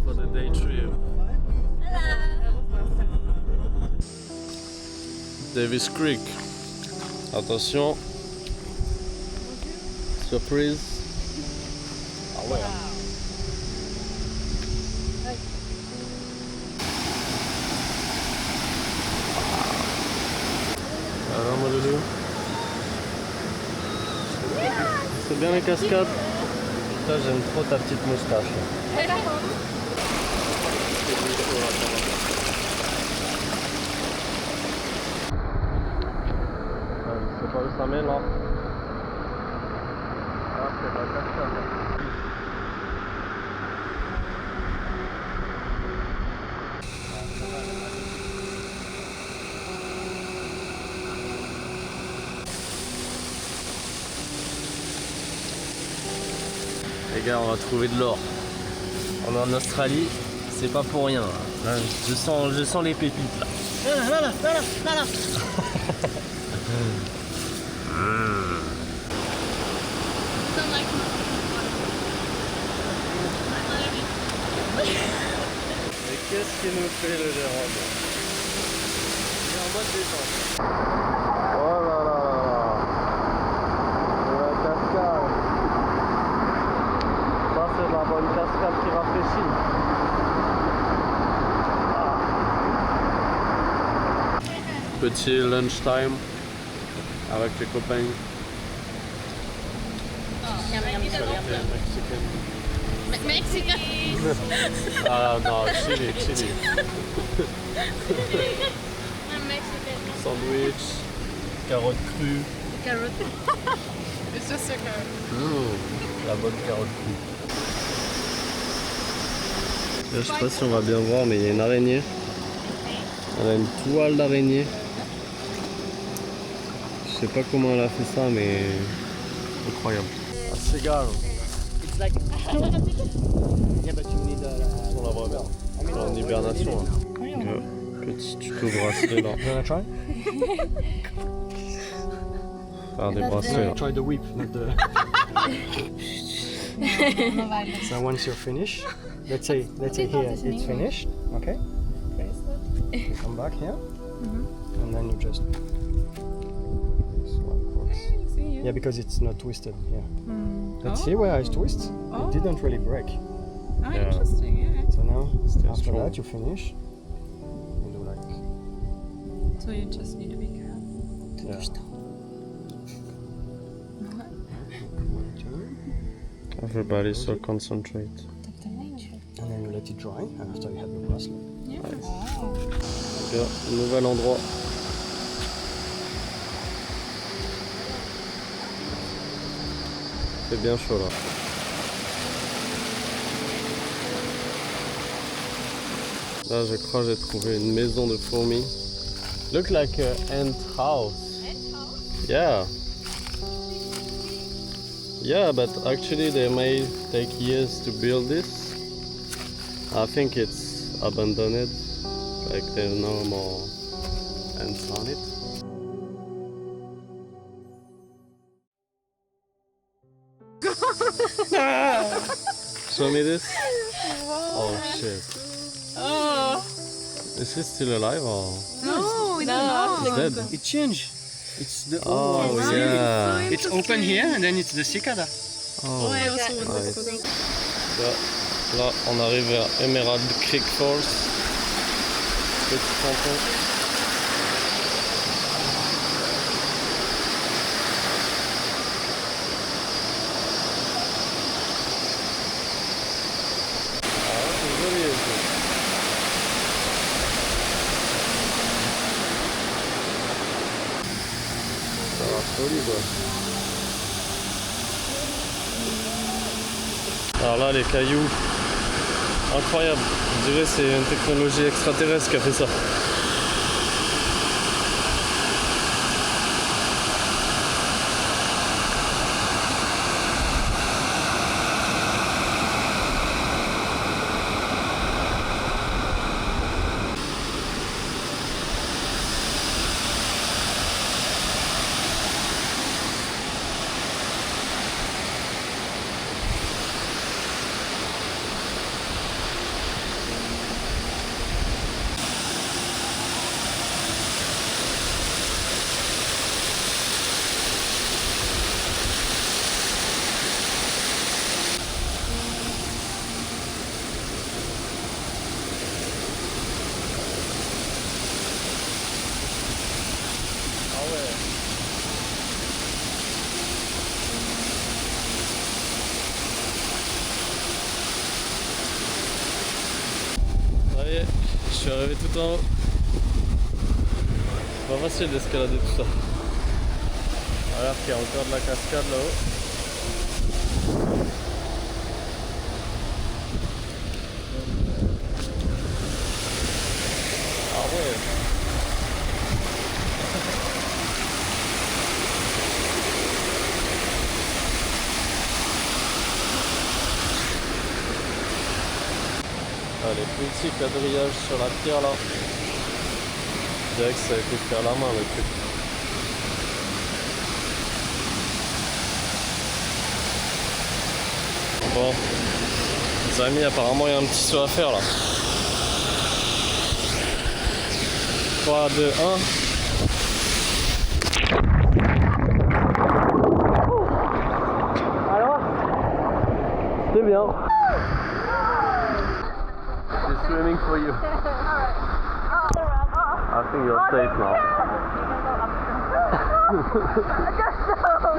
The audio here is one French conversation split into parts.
for the day trip. Davis Creek. Attention. Surprise. Ah ouais. Alors mon loulou. C'est bien les cascades. Putain, j'aime trop ta petite moustache. Je sais pas où ça mène là. Ah, c'est la cascade. Les gars, on va trouver de l'or. On est en Australie, c'est pas pour rien. Là, je sens les pépites là. Là. Mais qu'est-ce qui nous fait le Jérôme? Il est en mode détente. Oh là là là. La cascade. Ça c'est de la bonne cascade qui rafraîchit. Petit lunchtime avec les copains. Mexican. Ah non, chili. Mexican. Sandwich, carottes crues. Carrot. It's just a carrot. La bonne carotte crue. Là, je sais pas si on va bien voir, mais il y a une araignée. Elle a une toile d'araignée. Je sais pas comment elle a fait ça, mais incroyable. Un cigare. It's like yeah, but you need On la voit bien. Elle est en hibernation. Hein. Petit tuto bracelet là. You wanna try? Faire des bracelets là. Try the whip, not the. So once you're finished, let's say here it's finished, okay? You come back here, and then you just. Yeah, because it's not twisted. Yeah. Let's see where it twists. It didn't really break. Oh, Yeah. interesting, yeah. So now, after strong. that, you finish. You do like. So you just need to be careful. Yeah. One, two. Everybody so concentrate. And then you let it dry, and after you have your bracelet. Yeah. Bien, nouvel endroit. C'est bien chaud là. Là, je crois que j'ai trouvé une maison de fourmis. Look like an ant house. Yeah. Yeah, but actually they may take years to build this. I think it's abandoned. Like there's no more ants on it. Show me this. Oh shit. Oh. Is he still alive or? No, it's not. He's dead. It changed. It's the Oh old one. yeah. It's open here, and then it's the cicada. Oh. Ouais, aussi, on Ouais. va Là, on arrive à Emerald Creek Falls. Petit ponton. Ah, c'est joli aussi. Ça va folie quoi. Alors là, les cailloux, incroyable. Je dirais que c'est une technologie extraterrestre qui a fait ça. suis arrivé tout en haut. C'est pas facile d'escalader tout ça. Alors qu'il y a encore de la cascade là-haut. Ah ouais. Ah, les petits quadrillages sur la pierre là. Je dirais que ça a été fait à la main le truc. Bon, les amis, apparemment il y a un petit saut à faire là. 3, 2, 1. Alors, C'est bien. She's swimming for you. I think you're safe now.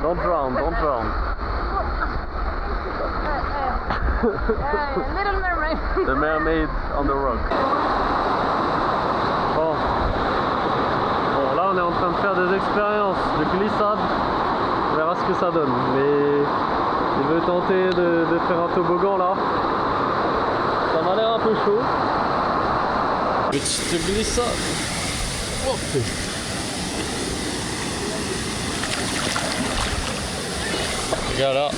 Don't drown, don't drown. Little mermaid. The mermaid on the rock. Bon. Bon, là on est en train de faire des expériences de glissade. On verra ce que ça donne. Mais il veut tenter de faire un toboggan là. Ça m'a l'air un peu chaud. Petite glissade. Oh. Regarde là.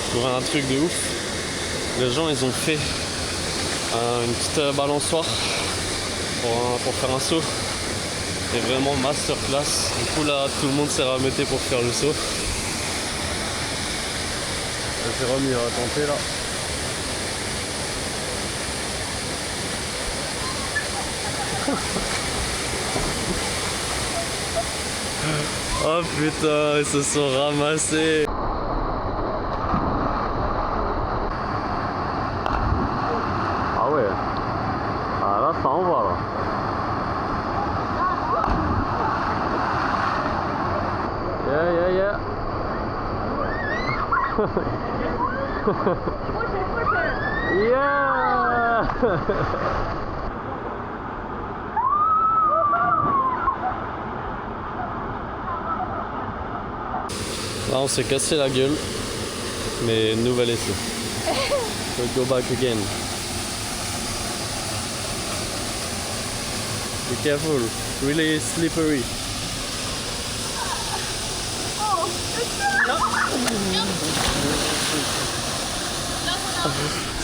J'ai trouvé un truc de ouf. Les gens ils ont fait une petite balançoire pour faire un saut. C'est vraiment masterclass. Du coup là tout le monde s'est remetté pour faire le saut. Jérôme il va tenter là. Oh putain, ils se sont ramassés. Ah ouais. Ah là ça envoie là. Yeah. Yeah. Là on s'est cassé la gueule, mais nouvel essai. We'll go back again. Be careful, really slippery.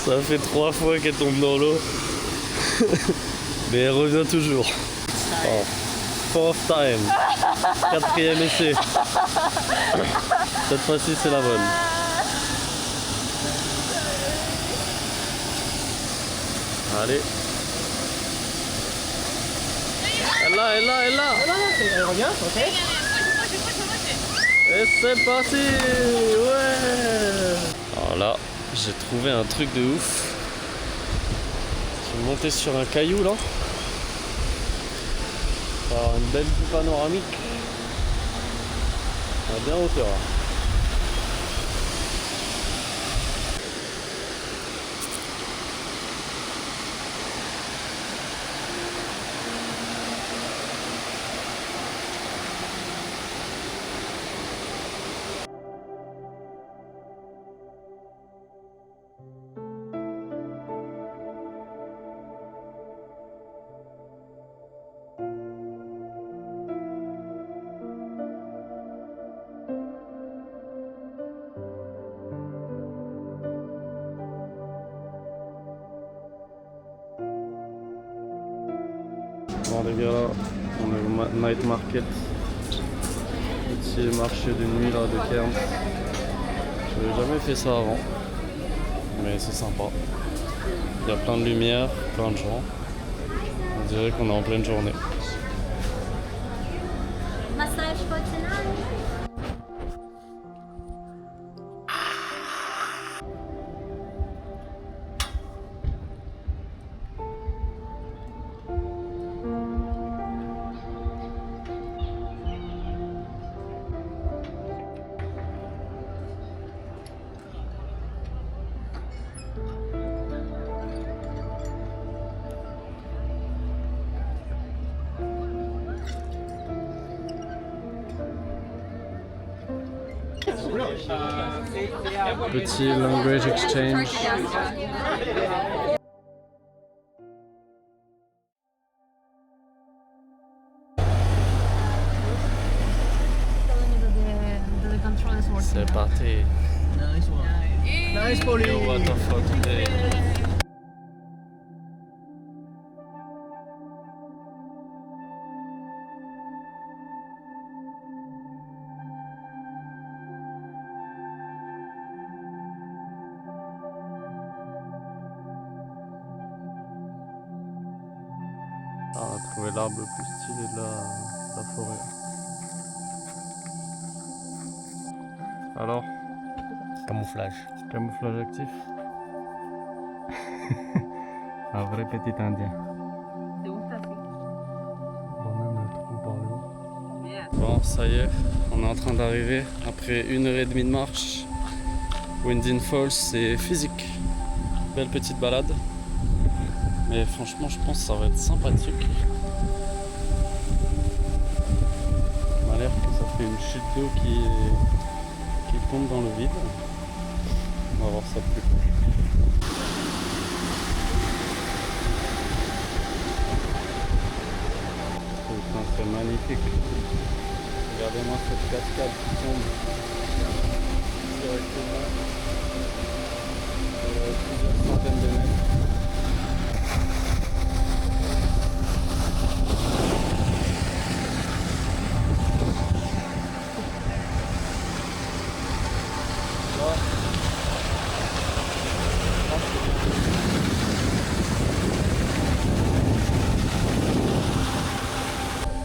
Ça fait 3 fois qu'elle tombe dans l'eau, mais elle revient toujours. Oh. Fourth time. 4e essai. Cette fois-ci c'est la bonne. Allez. Elle est là. elle revient, ok. Et c'est parti. Ouais. Alors là, j'ai trouvé un truc de ouf. Je vais monter sur un caillou là. On va avoir une belle vue panoramique. À bien hauteur là. Bon les gars, là, on est au night market, petit marché de nuit là de Cairns. Je n'avais jamais fait ça avant, mais c'est sympa. Il y a plein de lumière, plein de gens. On dirait qu'on est en pleine journée. Massage for tonight. Petit language exchange. C'est parti. Nice, Pauline. Yo, what the fuck, hey. Ah, on a trouvé l'arbre le plus stylé de la forêt. Alors, Camouflage. camouflage actif. Un vrai petit indien. C'est où t'as fait? Bon, même le trou par le haut. Bon, ça y est, on est en train d'arriver après 1h30 de marche. Winding Falls, c'est physique. Belle petite balade. Mais franchement, je pense que ça va être sympathique. Il m'a l'air que ça fait une chute d'eau qui tombe dans le vide. On va voir ça plus près. Putain, c'est magnifique. Regardez-moi cette cascade qui tombe directement plusieurs centaines de mètres.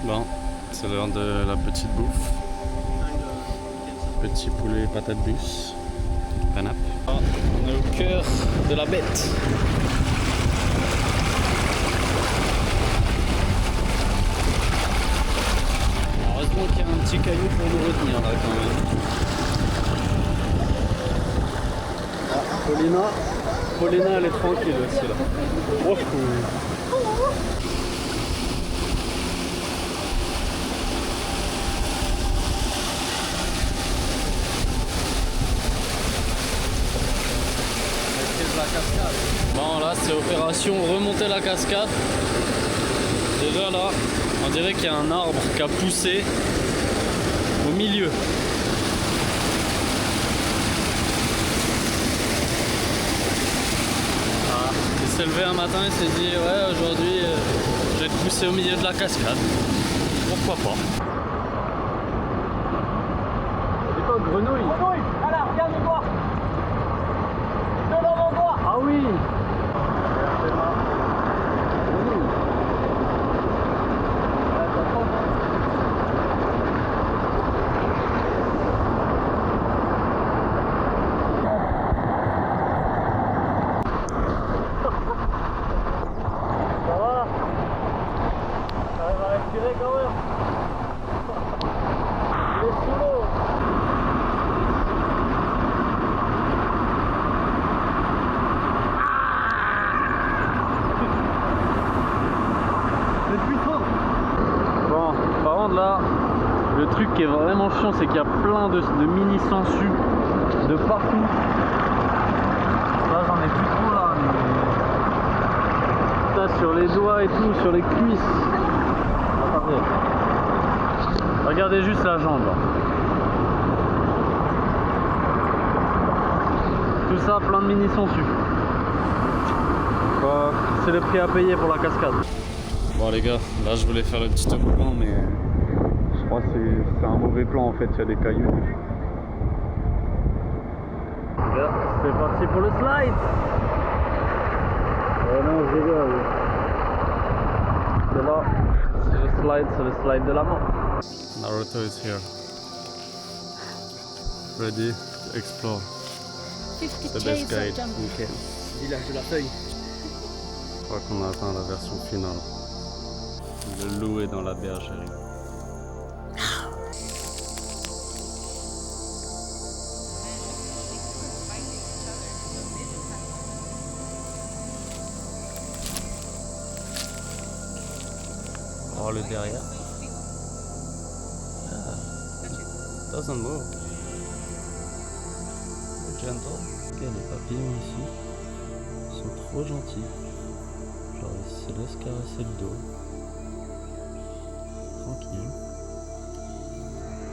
Bon, c'est l'heure de la petite bouffe. Petit poulet patate bus. Panap. On est au cœur de la bête. Heureusement qu'il y a un petit caillou pour nous retenir là quand même. Paulina elle est tranquille aussi là. Oh, bon là c'est opération remonter la cascade. Déjà là, on dirait qu'il y a un arbre qui a poussé au milieu. Il s'est levé un matin et s'est dit ouais aujourd'hui je vais te pousser au milieu de la cascade. Pourquoi pas? C'est quoi grenouille? Grenouille! Voilà, regarde le bois! Devant mon bois! Ah oui! Là, le truc qui est vraiment chiant, c'est qu'il y a plein de mini sangsues de partout. Là, j'en ai plus trop là, mais... Ça, sur les doigts et tout, sur les cuisses. Attendez. Regardez juste la jambe. Là. Tout ça, plein de mini sangsues. C'est le prix à payer pour la cascade. Bon les gars, là je voulais faire le petit toboggan, mais je crois que c'est un mauvais plan en fait, il y a des cailloux. Là, c'est parti pour le slide. Oh non, je rigole. C'est là, c'est le slide de la mort. Naruto is here. Ready to explore. The best guide we can. Village de la feuille. Je crois qu'on a atteint la version finale. Le loup est dans la bergerie. Oh, le derrière. Ah. Doesn't move. gentle. Regarde les papillons ici. Ils sont trop gentils. Genre ils se laissent caresser le dos. Tranquille.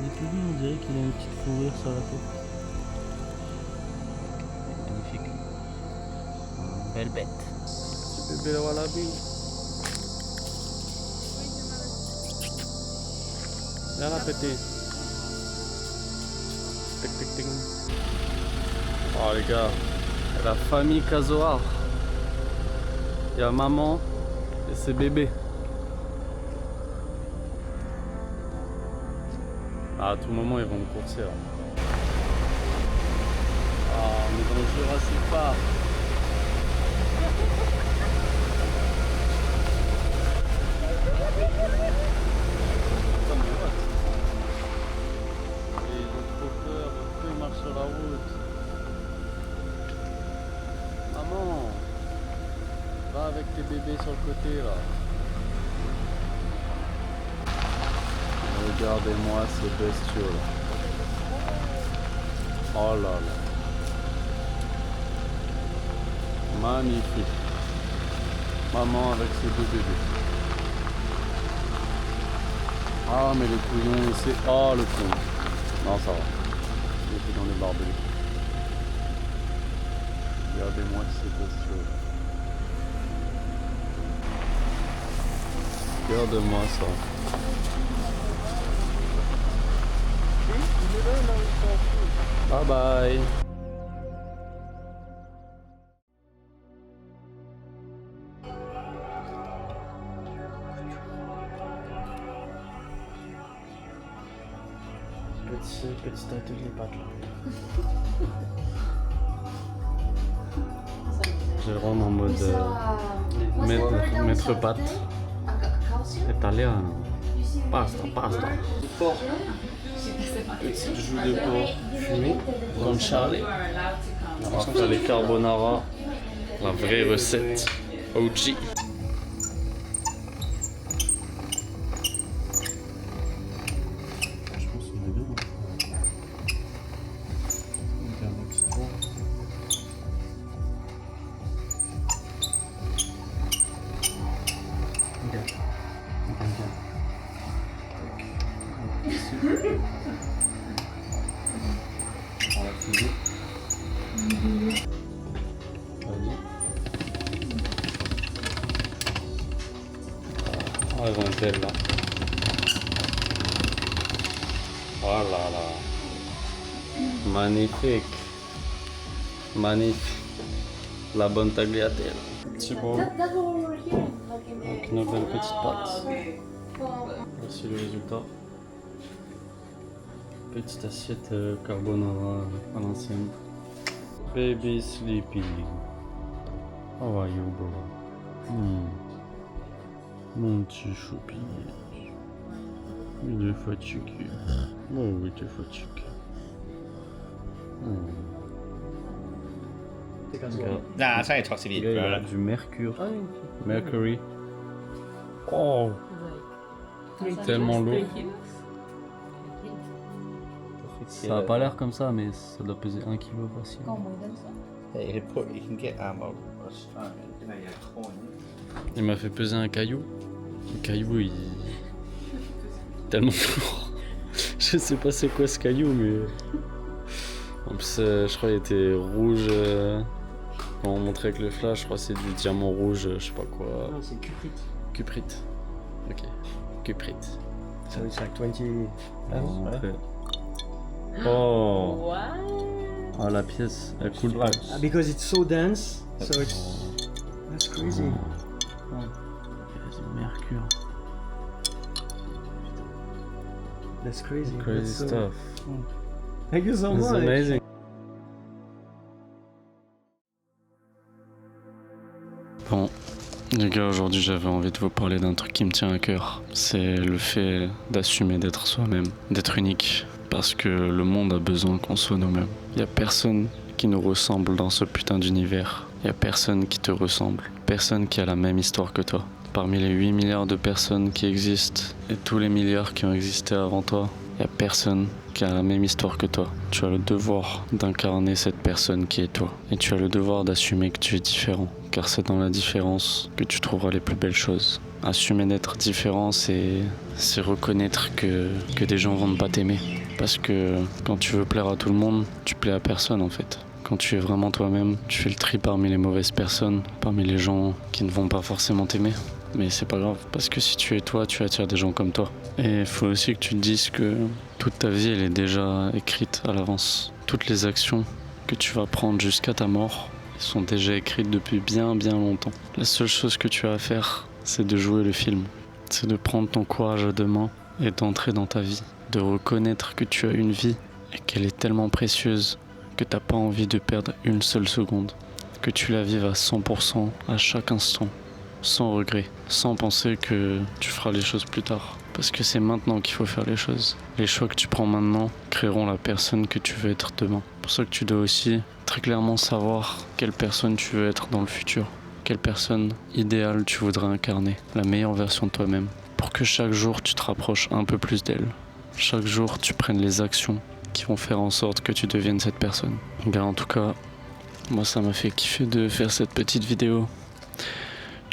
Il est tout doux, on dirait qu'il a une petite fourrure sur la tête. Magnifique. Belle bête. Petit bébé wallaby. Viens là, petit. Tic tic tic. Oh les gars, la famille Kazoar. Il y a maman et ses bébés. À tout moment ils vont me courser là. Ah, on est dans le Jurassic Park. Ils ont trop peur, ils marchent sur la route. Maman, va avec tes bébés sur le côté là. Regardez-moi ces bestiaux là. Oh là là. Magnifique. Maman avec ses deux bébés. Ah mais le couillon c'est... Oh le couillon. Non ça va. Il était dans les barbelés. Regardez-moi ces bestiaux là. Regarde-moi ça. Bye bye. Petit atelier pâte là. Je rentre en mode maître pâte. Italien. Pasta, pasta. Porc. Petite joue de porc fumée. Guanciale. Après les carbonara. La vraie recette. OG. Ah, elles vont être belles là. Oh là là. Magnifique. Magnifique. La bonne tagliatelle. Petit bowl. Avec une belle petite pâte. Voici le résultat. Petite assiette carbonara à l'ancienne. Baby sleepy. How are you, bro? Mon petit choupi. Il est fatigué. Oh oui, t'es fatigué. Nah, it's only toxic Il y a du mercure. Mercury. Oh, tellement lourd. Ça a pas l'air comme ça, mais ça doit peser 1 kg facile. You can get Il m'a fait peser un caillou. Le caillou, il... tellement lourd. Je sais pas c'est quoi ce caillou, mais... En plus, je crois qu'il était rouge. Quand on montrait avec le flash, je crois que c'est du diamant rouge, je sais pas quoi. Non, c'est cuprite. Cuprite. Ok. Cuprite. So it's like 20 On va montrer. Oh! Oh, la pièce, elle coule pas. because it's so dense, so it's... That's crazy. C'est mercure. That's crazy. Crazy That's so... stuff. Thank you so It's much. amazing. Bon, les gars, aujourd'hui j'avais envie de vous parler d'un truc qui me tient à cœur. C'est le fait d'assumer d'être soi-même, d'être unique. Parce que le monde a besoin qu'on soit nous-mêmes. Y a personne qui nous ressemble dans ce putain d'univers. Y a personne qui te ressemble. Personne qui a la même histoire que toi. Parmi les 8 milliards de personnes qui existent et tous les milliards qui ont existé avant toi, y a personne qui a la même histoire que toi. Tu as le devoir d'incarner cette personne qui est toi. Et tu as le devoir d'assumer que tu es différent. Car c'est dans la différence que tu trouveras les plus belles choses. Assumer d'être différent, c'est reconnaître que des gens vont ne pas t'aimer. Parce que quand tu veux plaire à tout le monde, tu plais à personne en fait. Quand tu es vraiment toi-même, tu fais le tri parmi les mauvaises personnes, parmi les gens qui ne vont pas forcément t'aimer. Mais c'est pas grave, parce que si tu es toi, tu attires des gens comme toi. Et il faut aussi que tu te dises que toute ta vie, elle est déjà écrite à l'avance. Toutes les actions que tu vas prendre jusqu'à ta mort sont déjà écrites depuis bien longtemps. La seule chose que tu as à faire, c'est de jouer le film. C'est de prendre ton courage à deux mains et d'entrer dans ta vie. De reconnaître que tu as une vie et qu'elle est tellement précieuse que t'as pas envie de perdre une seule seconde. Que tu la vives à 100% à chaque instant. Sans regret, sans penser que tu feras les choses plus tard. Parce que c'est maintenant qu'il faut faire les choses. Les choix que tu prends maintenant créeront la personne que tu veux être demain. C'est pour ça que tu dois aussi très clairement savoir quelle personne tu veux être dans le futur. Quelle personne idéale tu voudrais incarner. La meilleure version de toi-même. Pour que chaque jour tu te rapproches un peu plus d'elle. Chaque jour tu prennes les actions qui vont faire en sorte que tu deviennes cette personne. Bien, en tout cas, moi ça m'a fait kiffer de faire cette petite vidéo.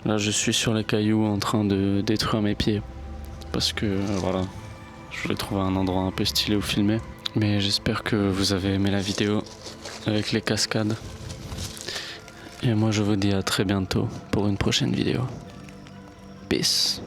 Là, je suis sur les cailloux en train de détruire mes pieds. Parce que, voilà, je voulais trouver un endroit un peu stylé où filmer. Mais j'espère que vous avez aimé la vidéo avec les cascades. Et moi, je vous dis à très bientôt pour une prochaine vidéo. Peace.